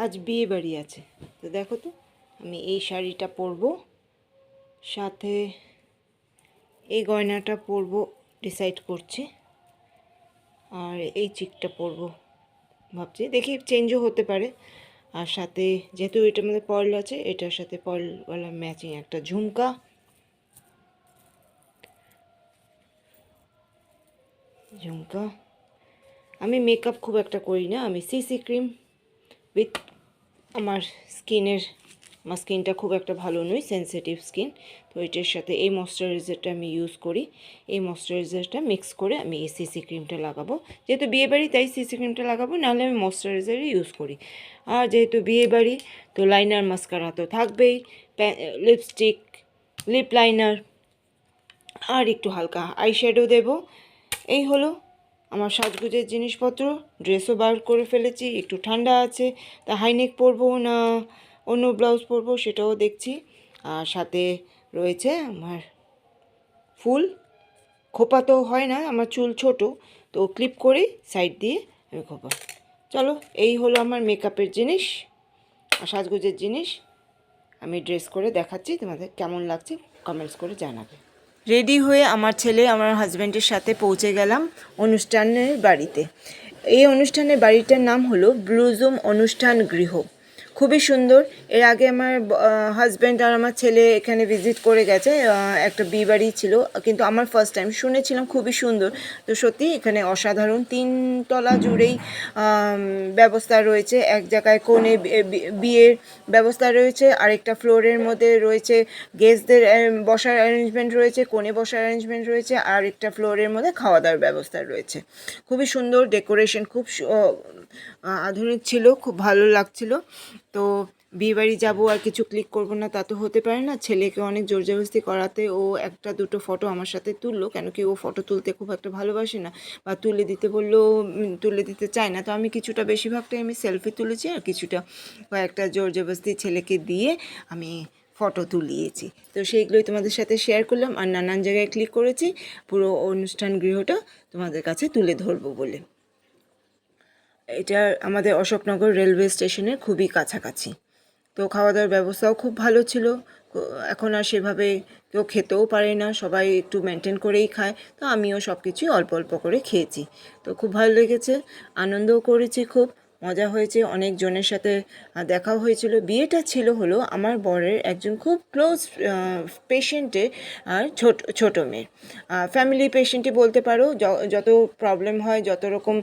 আজ বিয়ে বাড়ি আছে, তো দেখো তো আমি এই শাড়িটা পরবো, সাথে এই গয়নাটা পরবো ডিসাইড করছি, আর এই চিকটা পরবো ভাবছি, দেখি চেঞ্জও হতে পারে। আর সাথে যেহেতু এটার মধ্যে পার্ল আছে, এটার সাথে পার্লওয়ালা ম্যাচিং একটা ঝুমকা, আমি মেকআপ খুব একটা করি না, আমি সিসি ক্রিম উইথ আমার স্কিনটা খুব একটা ভালো নয়, সেন্সিটিভ স্কিন, তো এটার সাথে এই ময়শ্চারাইজারটা আমি ইউজ করি। এই ময়শ্চারাইজারটা মিক্স করে আমি এই সিসি ক্রিমটা লাগাবো, যেহেতু বিয়েবাড়ি তাই সিসি ক্রিমটা লাগাবো, নাহলে আমি ময়শ্চারাইজারই ইউজ করি। আর যেহেতু বিয়েবাড়ি তো লাইনার মাস্কারা তো থাকবেই, লিপস্টিক, লিপ লাইনার, আর একটু হালকা আইশ্যাডো দেব। এই হলো আমার সাজগোজের জিনিসপত্র। ড্রেসও বার করে ফেলেছি, একটু ঠান্ডা আছে, তা হাইনেক পরবো না অন্য ব্লাউজ পরবো সেটাও দেখছি। আর সাথে রয়েছে আমার ফুল, খোপা তো হয় না, আমার চুল ছোট, তো ক্লিপ করে সাইড দিয়ে আমি খোপা। চলো, এই হলো আমার মেকআপের জিনিস আর সাজগোজের জিনিস। আমি ড্রেস করে দেখাচ্ছি, তোমাদের কেমন লাগছে কমেন্টস করে জানাবে। রেডি হয়ে আমার ছেলে আমার হাজব্যান্ডের সাথে পৌঁছে গেলাম অনুষ্ঠানের বাড়িতে। এই অনুষ্ঠানের বাড়িটার নাম হলো ব্লুজুম অনুষ্ঠান গৃহ, খুবই সুন্দর। এর আগে আমার হাজব্যান্ড আর আমার ছেলে এখানে ভিজিট করে গেছে, একটা বিয়ে বাড়ি ছিল, কিন্তু আমার ফার্স্ট টাইম শুনেছিলাম খুবই সুন্দর। তো সত্যি এখানে অসাধারণ, 3 তলা জুড়েই ব্যবস্থা রয়েছে। এক জায়গায় কোণে বিয়ের ব্যবস্থা রয়েছে, আরেকটা ফ্লোরের মধ্যে রয়েছে গেস্টদের বসার অ্যারেঞ্জমেন্ট রয়েছে, কোণে বসার অ্যারেঞ্জমেন্ট রয়েছে, আর একটা ফ্লোরের মধ্যে খাওয়া দাওয়ার ব্যবস্থা রয়েছে। খুবই সুন্দর ডেকোরেশন, খুব আধুনিক ছিল, খুব ভালো লাগছিল। তো বিয়েবাড়ি যাবো আর কিছু ক্লিক করব না তা তো হতে পারে না, ছেলেকে অনেক জোরজবরদস্তি করাতে ও একটা দুটো ফটো আমার সাথে তুললো, কেন কি ও ফটো তুলতে খুব একটা ভালোবাসে না, বা তুলে দিতে বললেও তুলে দিতে চায় না। তো আমি কিছুটা, বেশিরভাগটাই আমি সেলফি তুলেছি, আর কিছুটা কয়েকটা জোরজবরদস্তি ছেলেকে দিয়ে আমি ফটো তুলিয়েছি। তো সেইগুলোই তোমাদের সাথে শেয়ার করলাম, আর নানান জায়গায় ক্লিক করেছি পুরো অনুষ্ঠান গৃহটা তোমাদের কাছে তুলে ধরবো বলে। এটা আমাদের অশোকনগর রেলওয়ে স্টেশনের খুবই কাছাকাছি। তো খাওয়া দাওয়ার ব্যবস্থাও খুব ভালো ছিল। এখন আর সেভাবে কেউ খেতেও পারে না, সবাই একটু মেনটেন করেই খায়, তো আমিও সব কিছুই অল্প অল্প করে খেয়েছি। তো খুব ভালো লেগেছে, আনন্দও করেছি, খুব মজা হয়েছে, অনেকজনের সাথে দেখাও হয়েছিল। বিয়েটা ছিল হলো আমার বরের একজন খুব ক্লোজ পেশেন্টের, আর ছোটো মেয়ে, ফ্যামিলি পেশেন্টই বলতে পারো। যত প্রবলেম হয়, যত রকম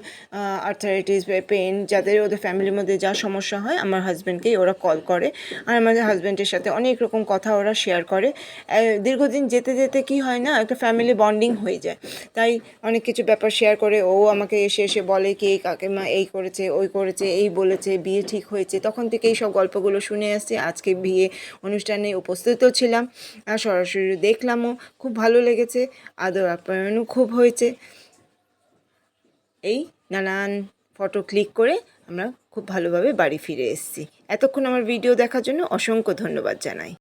আর্থারাইটিস, পেন, যাদের ওদের ফ্যামিলির মধ্যে যা সমস্যা হয়, আমার হাজব্যান্ডকেই ওরা কল করে, আর আমাদের হাজব্যান্ডের সাথে অনেক রকম কথা ওরা শেয়ার করে। দীর্ঘদিন যেতে যেতে কি হয় না, একটা ফ্যামিলি বন্ডিং হয়ে যায়, তাই অনেক কিছু ব্যাপার শেয়ার করে। ও আমাকে এসে এসে বলে কি কাকিমা এই করেছে, ওই করেছে, এই বলেছে, বিয়ে ঠিক হয়েছে, তখন থেকে এই সব গল্পগুলো শুনে আসছে। আজকে বিয়ে অনুষ্ঠানে উপস্থিতও ছিলাম, আর সরাসরি দেখলামও, খুব ভালো লেগেছে, আদর আপ্যায়নও খুব হয়েছে। এই নানান ফটো ক্লিক করে আমরা খুব ভালোভাবে বাড়ি ফিরে এসেছি। এতক্ষণ আমার ভিডিও দেখার জন্য অসংখ্য ধন্যবাদ জানাই।